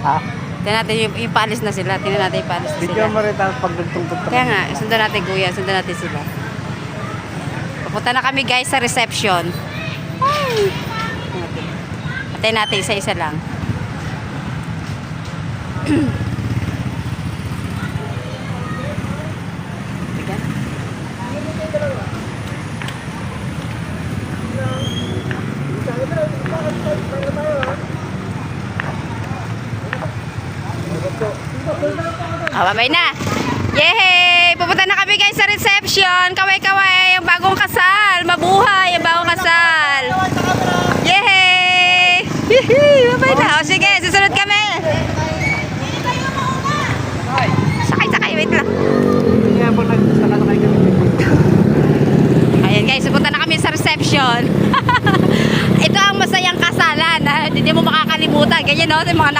Ha? Tingnan natin yung paalis na sila. Tingnan natin yung paalis na Video sila. mo rin tapos pagdugtong-tugtong. Kaya nga, sundan natin kuya. Sundan natin sila. Pupunta na kami guys sa reception. Ay! Patay natin isa-isa lang. Babay na. Yehey! Pupunta na kami guys sa reception. Kaway-kaway. Ang bagong kasal. Mabuhay ang bagong kasal. Yehey! Babay na. O sige, susunod kami. Sakay. Wait lang. Kaya po nagsakasakay kami. Ayan guys, pupunta na kami sa reception. Ito ang masayang kasalan. Hindi mo makakalimutan. Ganyan no? Yung mga